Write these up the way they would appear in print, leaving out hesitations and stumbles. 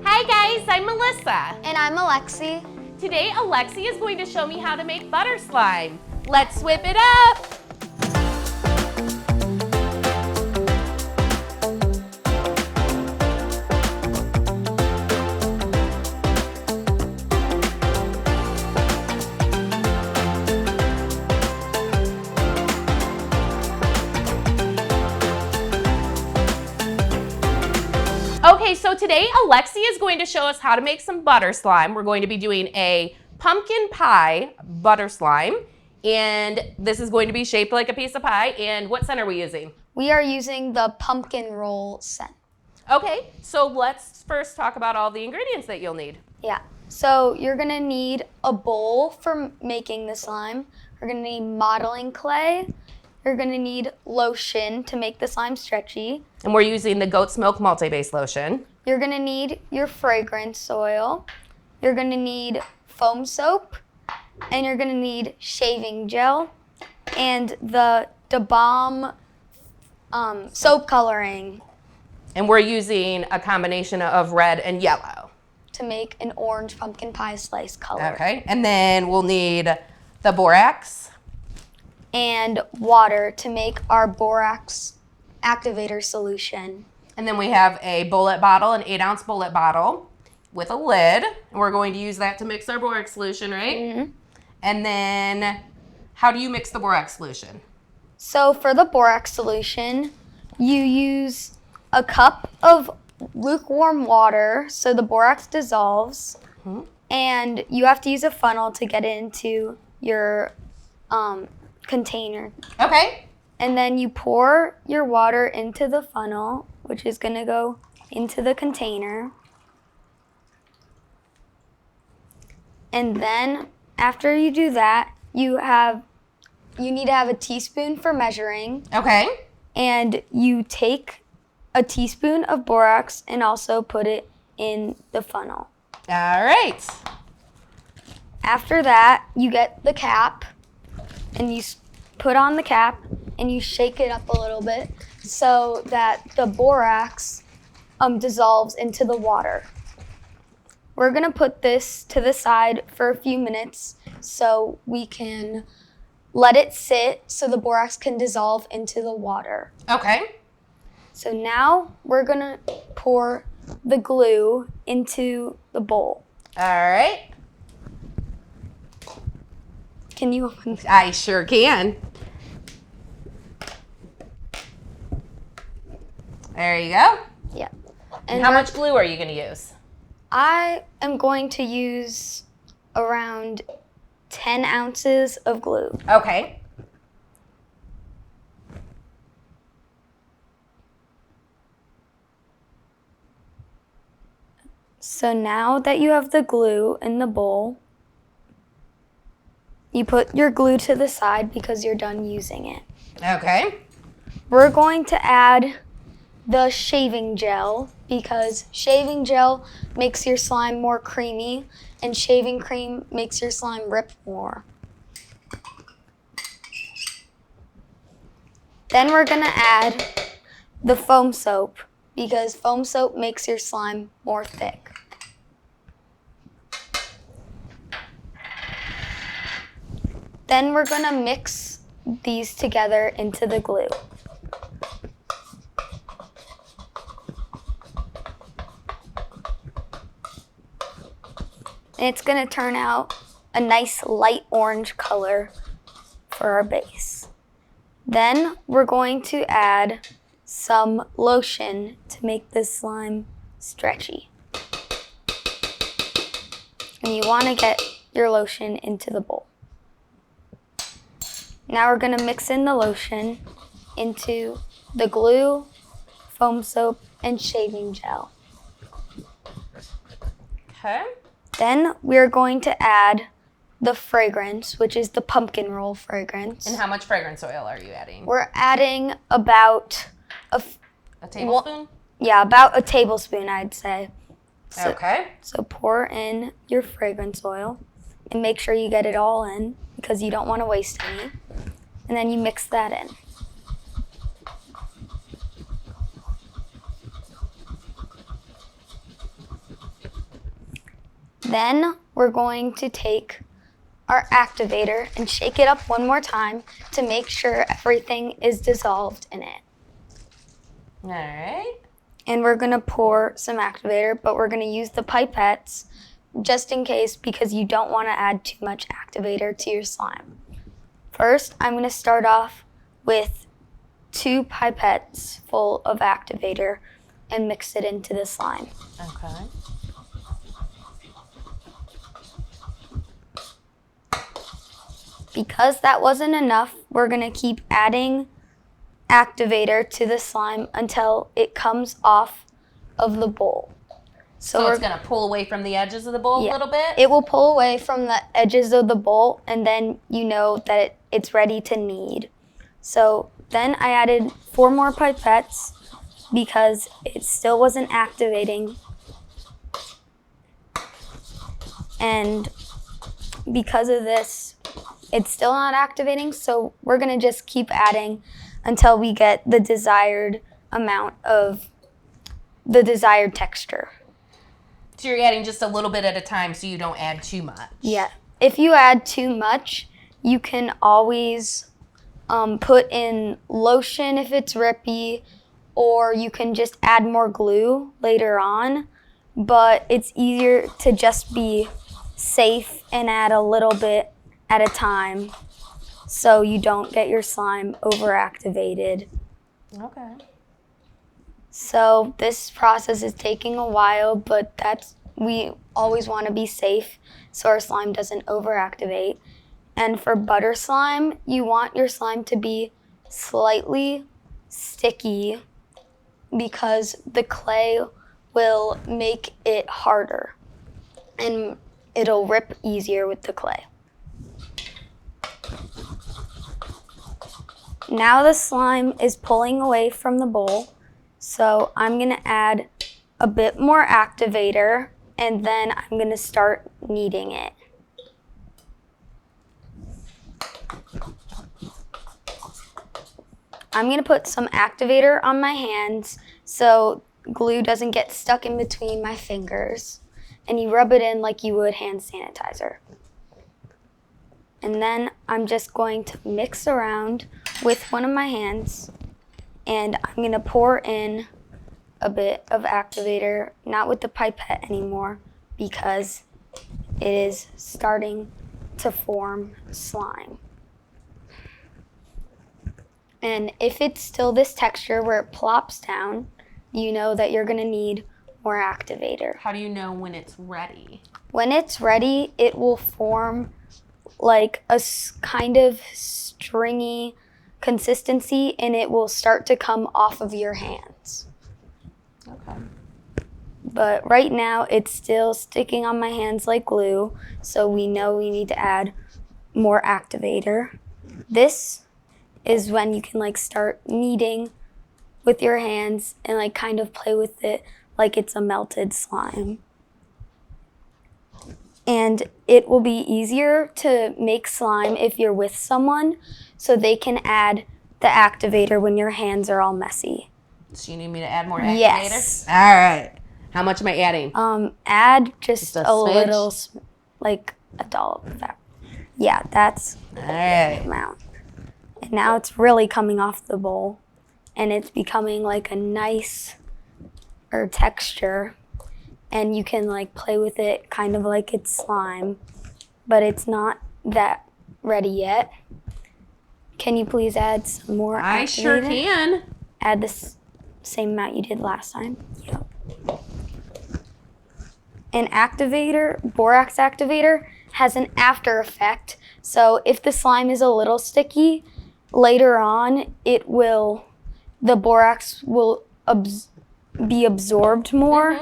Hi guys, I'm Melissa. And I'm Alexi. Today Alexi is going to show me how to make butter slime. Let's whip it up. Okay, so today Alexi is going to show us how to make some butter slime. We're going to be doing a pumpkin pie butter slime, and this is going to be shaped like a piece of pie. And what scent are we using? We are using the pumpkin roll scent. Okay, so let's first talk about all the ingredients that you'll need. Yeah, so you're gonna need a bowl for making the slime. You're gonna need modeling clay. You're gonna need lotion to make the slime stretchy. And we're using the goat's milk multi-base lotion. You're gonna need your fragrance oil. You're gonna need foam soap. And you're gonna need shaving gel. And the DaBomb soap coloring. And we're using a combination of red and yellow. To make an orange pumpkin pie slice color. Okay, and then we'll need the borax. And water to make our borax activator solution. And then we have a bullet bottle, an 8-ounce bullet bottle with a lid. And we're going to use that to mix our borax solution, right? Mm-hmm. And then how do you mix the borax solution? So for the borax solution, you use a cup of lukewarm water so the borax dissolves. Mm-hmm. And you have to use a funnel to get it into your container. Okay. And then you pour your water into the funnel, which is going to go into the container. And then after you do that, you need to have a teaspoon for measuring. Okay. And you take a teaspoon of borax and also put it in the funnel. All right. After that, you get the cap and you put on the cap and you shake it up a little bit so that the borax dissolves into the water. We're gonna put this to the side for a few minutes so we can let it sit so the borax can dissolve into the water. Okay. So now we're gonna pour the glue into the bowl. All right. Can you open this? I sure can. There you go. Yeah. And how much glue are you going to use? I am going to use around 10 ounces of glue. Okay. So now that you have the glue in the bowl, you put your glue to the side because you're done using it. Okay. We're going to add the shaving gel because shaving gel makes your slime more creamy and shaving cream makes your slime rip more. Then we're going to add the foam soap because foam soap makes your slime more thick. Then we're going to mix these together into the glue. And it's going to turn out a nice light orange color for our base. Then we're going to add some lotion to make this slime stretchy. And you want to get your lotion into the bowl. Now we're going to mix in the lotion into the glue, foam soap, and shaving gel. Okay. Then we're going to add the fragrance, which is the pumpkin roll fragrance. And how much fragrance oil are you adding? We're adding about a tablespoon? About a tablespoon, I'd say. Okay. So pour in your fragrance oil and make sure you get it all in because you don't want to waste any. And then you mix that in. Then we're going to take our activator and shake it up one more time to make sure everything is dissolved in it. All right. And we're gonna pour some activator, but we're gonna use the pipettes just in case because you don't wanna add too much activator to your slime. First, I'm gonna start off with 2 pipettes full of activator and mix it into the slime. Okay. Because that wasn't enough, we're gonna keep adding activator to the slime until it comes off of the bowl. So it's gonna pull away from the edges of the bowl a little bit? It will pull away from the edges of the bowl, and then you know that it's ready to knead. So then I added 4 more pipettes because it still wasn't activating. And because of this, it's still not activating, so we're gonna just keep adding until we get the desired amount of the desired texture. So you're adding just a little bit at a time so you don't add too much. Yeah. If you add too much, you can always put in lotion if it's rippy, or you can just add more glue later on. But it's easier to just be safe and add a little bit at a time so you don't get your slime overactivated. Okay. So this process is taking a while, but we always want to be safe so our slime doesn't overactivate. And for butter slime, you want your slime to be slightly sticky because the clay will make it harder and it'll rip easier with the clay. Now the slime is pulling away from the bowl, so I'm gonna add a bit more activator and then I'm gonna start kneading it. I'm gonna put some activator on my hands so glue doesn't get stuck in between my fingers, and you rub it in like you would hand sanitizer. And then I'm just going to mix around with one of my hands, and I'm gonna pour in a bit of activator, not with the pipette anymore, because it is starting to form slime. And if it's still this texture where it plops down, you know that you're gonna need more activator. How do you know when it's ready? When it's ready, it will form like a kind of stringy consistency, and it will start to come off of your hands. Okay. But right now, it's still sticking on my hands like glue, so we know we need to add more activator. This is when you can like start kneading with your hands and like kind of play with it like it's a melted slime. And it will be easier to make slime if you're with someone so they can add the activator when your hands are all messy. So you need me to add more activator? Yes. All right. How much am I adding? Add just a a smidge? little, like a dollop of that. Yeah, that's All right. the amount. And now it's really coming off the bowl, and it's becoming like a nice texture, and you can like play with it kind of like it's slime, but it's not that ready yet. Can you please add some more activator? I sure can. Add this same amount you did last time. Yep. An activator, borax activator, has an after effect. So if the slime is a little sticky, later on the borax will be absorbed more,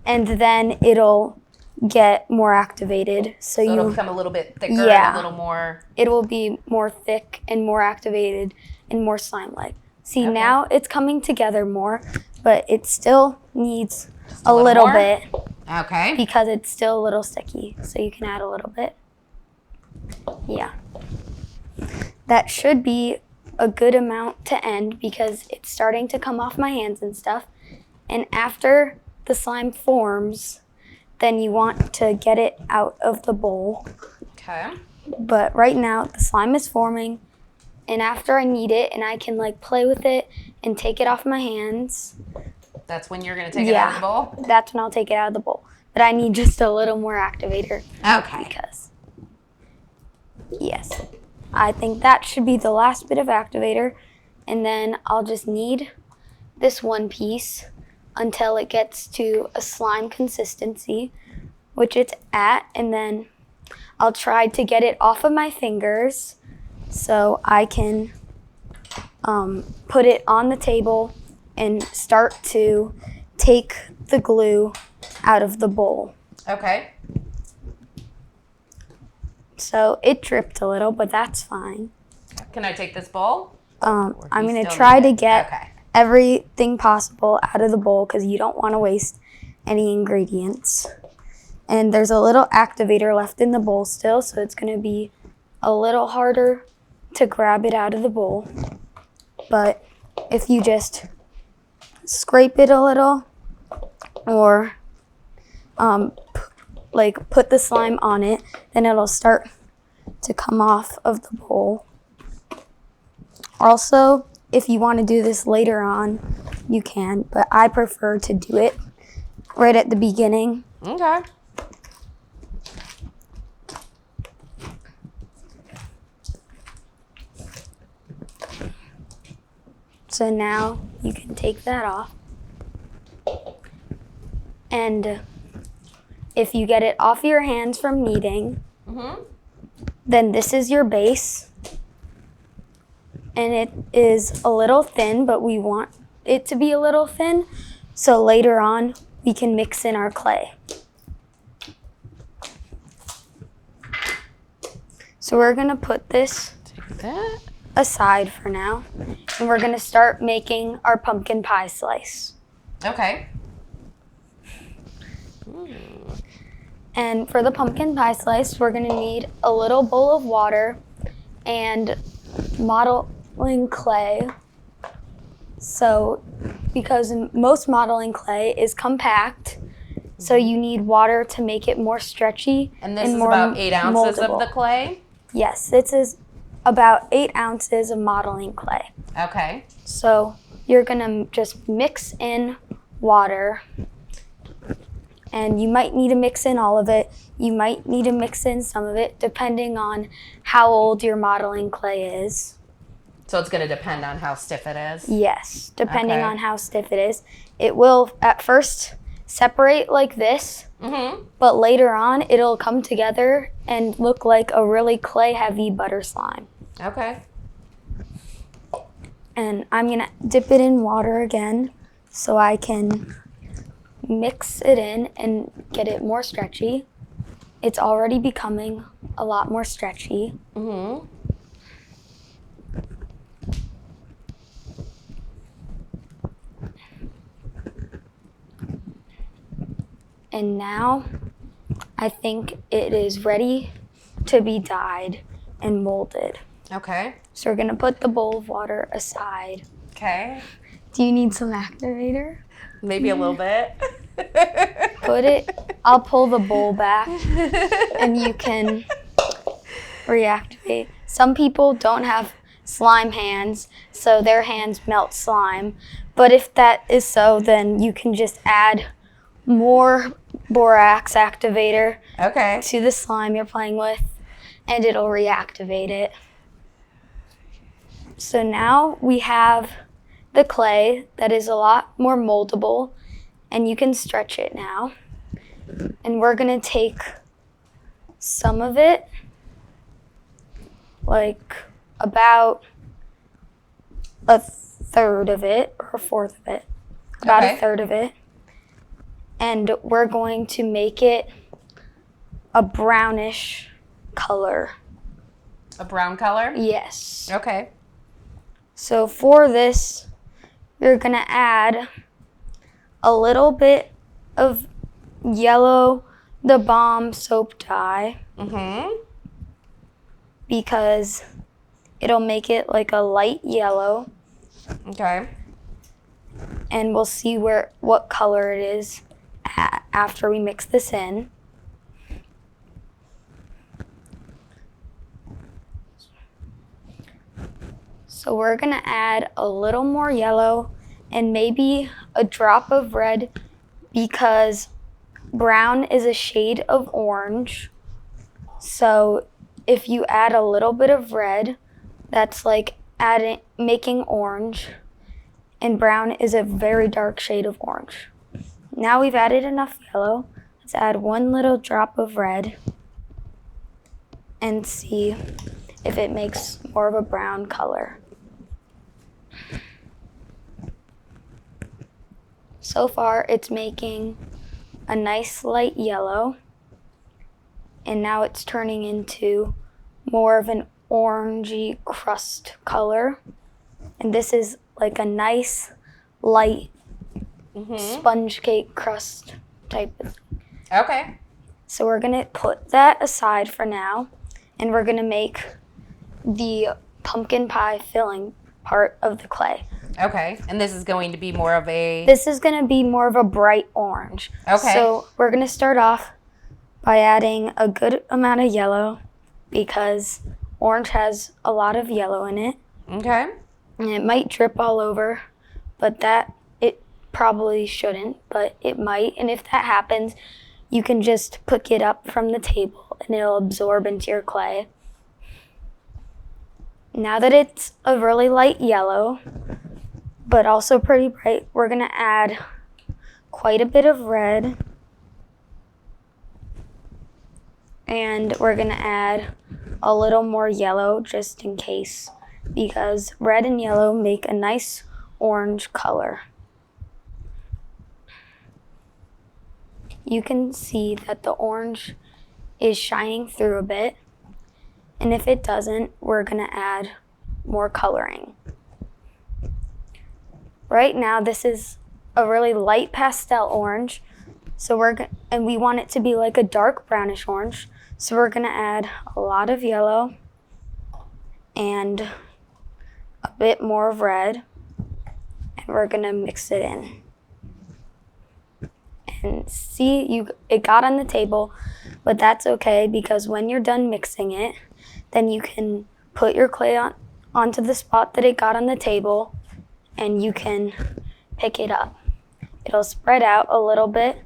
and then it'll get more activated. So it'll become a little bit thicker, Yeah. and a little more. It will be more thick and more activated and more slime-like. See, Okay. now it's coming together more, but it still needs a little little more? bit Okay. because it's still a little sticky. So you can add a little bit. Yeah. That should be a good amount to end because it's starting to come off my hands and stuff. And after the slime forms, then you want to get it out of the bowl. Okay. But right now, the slime is forming, and after I knead it and I can like play with it and take it off my hands. That's when you're going to take it out of the bowl? That's when I'll take it out of the bowl. But I need just a little more activator. Okay. Because, yes, I think that should be the last bit of activator. And then I'll just knead this one piece until it gets to a slime consistency, which it's at. And then I'll try to get it off of my fingers so I can put it on the table and start to take the glue out of the bowl. Okay. So it dripped a little, but that's fine. Can I take this bowl? I'm going to try to get Okay. everything possible out of the bowl because you don't want to waste any ingredients. And there's a little activator left in the bowl still, so it's going to be a little harder to grab it out of the bowl. But if you just scrape it a little or like put the slime on it, then it'll start to come off of the bowl. Also, if you want to do this later on, you can, but I prefer to do it right at the beginning. Okay. So now you can take that off. And if you get it off your hands from kneading, then this is your base. And it is a little thin, but we want it to be a little thin. So later on, we can mix in our clay. So we're gonna put this aside for now. And we're gonna start making our pumpkin pie slice. Okay. And for the pumpkin pie slice, we're gonna need a little bowl of water and modeling clay. So, because most modeling clay is compact, so you need water to make it more stretchy. And this is more about 8 ounces moldable. of the clay? Yes, this is about 8 ounces of modeling clay. Okay. So you're gonna just mix in water, and you might need to mix in all of it. You might need to mix in some of it depending on how old your modeling clay is. So it's going to depend on how stiff it is? Yes, depending Okay. on how stiff it is. It will at first separate like this, but later on it'll come together and look like a really clay heavy butter slime. Okay. And I'm gonna dip it in water again so I can mix it in and get it more stretchy. It's already becoming a lot more stretchy. And now I think it is ready to be dyed and molded. Okay. So we're gonna put the bowl of water aside. Okay. Do you need some activator? Maybe a little bit. Put it, I'll pull the bowl back and you can reactivate. Some people don't have slime hands, so their hands melt slime. But if that is so, then you can just add more borax activator Okay. to the slime you're playing with, and it'll reactivate it. So now we have the clay that is a lot more moldable, and you can stretch it now. And we're gonna take some of it, like about a third of it, or a fourth of it, about Okay. a third of it. And we're going to make it a brownish color. A brown color? Yes. Okay. So for this, you're gonna add a little bit of yellow DaBomb soap dye because it'll make it like a light yellow, Okay. and we'll see what color it is after we mix this in. So we're gonna add a little more yellow and maybe a drop of red because brown is a shade of orange. So if you add a little bit of red, that's like making orange, and brown is a very dark shade of orange. Now we've added enough yellow. Let's add one little drop of red and see if it makes more of a brown color. So far, it's making a nice light yellow, and now it's turning into more of an orangey crust color. And this is like a nice light sponge cake crust type of thing. Okay. So we're gonna put that aside for now, and we're gonna make the pumpkin pie filling part of the clay. Okay, and this is going to be more of a... This is gonna be more of a bright orange. Okay. So we're gonna start off by adding a good amount of yellow because orange has a lot of yellow in it. Okay. And it might drip all over, but it probably shouldn't, but it might. And if that happens, you can just pick it up from the table and it'll absorb into your clay. Now that it's a really light yellow, but also pretty bright, we're gonna add quite a bit of red. And we're gonna add a little more yellow just in case, because red and yellow make a nice orange color. You can see that the orange is shining through a bit, and if it doesn't, we're gonna add more coloring. Right now, this is a really light pastel orange, and we want it to be like a dark brownish orange, so we're gonna add a lot of yellow and a bit more of red, and we're gonna mix it in. And see, it got on the table, but that's okay because when you're done mixing it, then you can put your clay onto the spot that it got on the table, and you can pick it up. It'll spread out a little bit,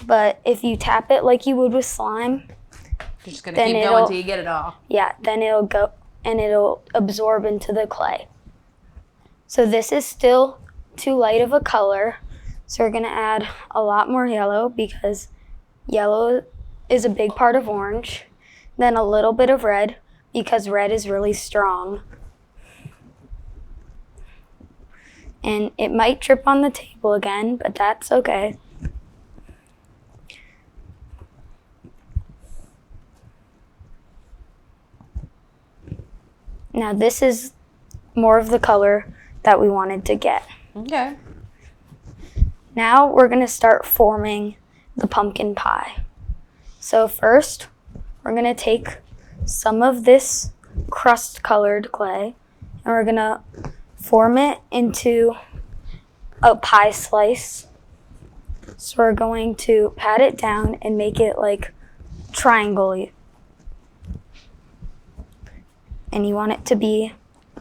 but if you tap it like you would with slime, you're just gonna keep going until you get it all. Yeah, then it'll go and it'll absorb into the clay. So this is still too light of a color, so we're gonna add a lot more yellow because yellow is a big part of orange. Then a little bit of red because red is really strong. And it might drip on the table again, but that's okay. Now this is more of the color that we wanted to get. Okay. Now we're gonna start forming the pumpkin pie. So first, we're gonna take some of this crust colored clay and we're gonna form it into a pie slice. So we're going to pat it down and make it like triangle-y. And you want it to be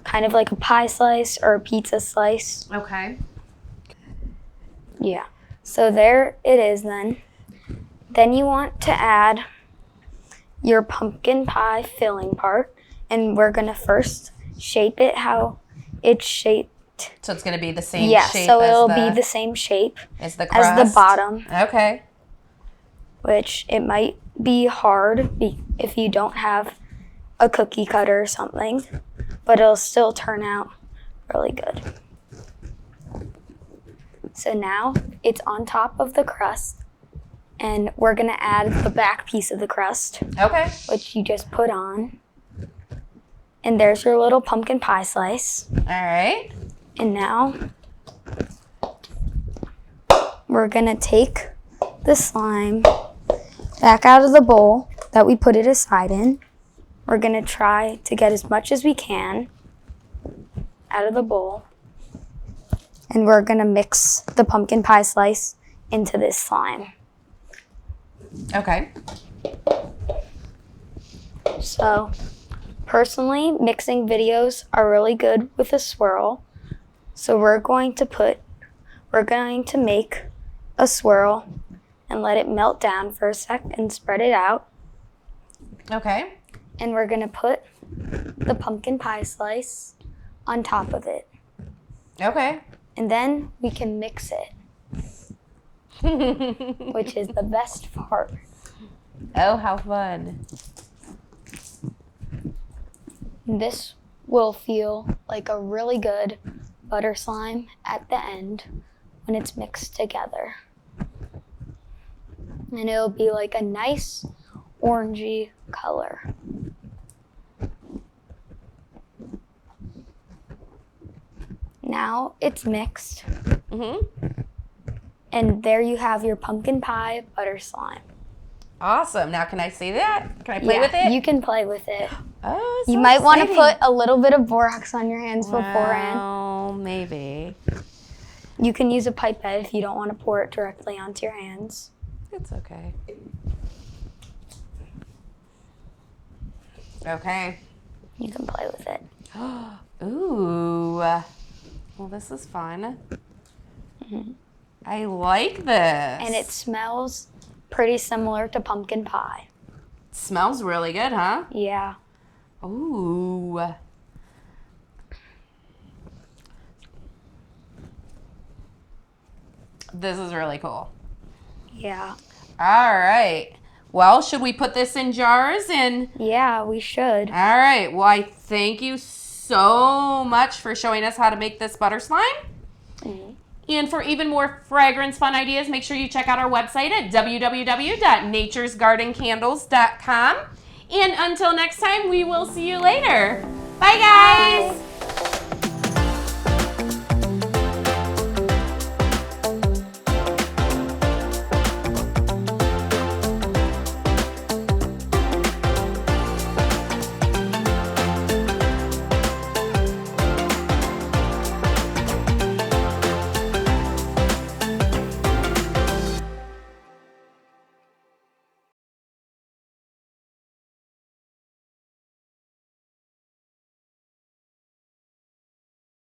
kind of like a pie slice or a pizza slice. Okay. Yeah. So there it is then. Then you want to add your pumpkin pie filling part. And we're going to first shape it how it's shaped. So it's going to be the same shape so it'll be the same shape as the crust? As the bottom. Okay. Which it might be hard if you don't have a cookie cutter or something, but it'll still turn out really good. So now it's on top of the crust, and we're gonna add the back piece of the crust. Okay. Which you just put on. And there's your little pumpkin pie slice. All right. And now we're gonna take the slime back out of the bowl that we put it aside in. We're gonna try to get as much as we can out of the bowl. And we're gonna mix the pumpkin pie slice into this slime. Okay. So, personally, mixing videos are really good with a swirl. So we're going to make a swirl and let it melt down for a sec and spread it out. Okay. And we're going to put the pumpkin pie slice on top of it. Okay. And then we can mix it, which is the best part. Oh, how fun. This will feel like a really good butter slime at the end when it's mixed together. And it'll be like a nice orangey color. Now it's mixed. And there you have your pumpkin pie butter slime. Awesome. Now can I see that? Can I play with it? You can play with it. Oh, so You might want to exciting. put a little bit of borax on your hands beforehand. Well, maybe. You can use a pipette if you don't want to pour it directly onto your hands. It's okay. Okay. You can play with it. Ooh. Well, this is fun. I like this. And it smells pretty similar to pumpkin pie. Smells really good, huh? Yeah. Ooh. This is really cool. Yeah. All right. Well, should we put this in jars and... Yeah, we should. All right. Well, I thank you so much for showing us how to make this butter slime. And for even more fragrance fun ideas, make sure you check out our website at www.naturesgardencandles.com. And until next time, we will see you later. Bye, guys. Bye.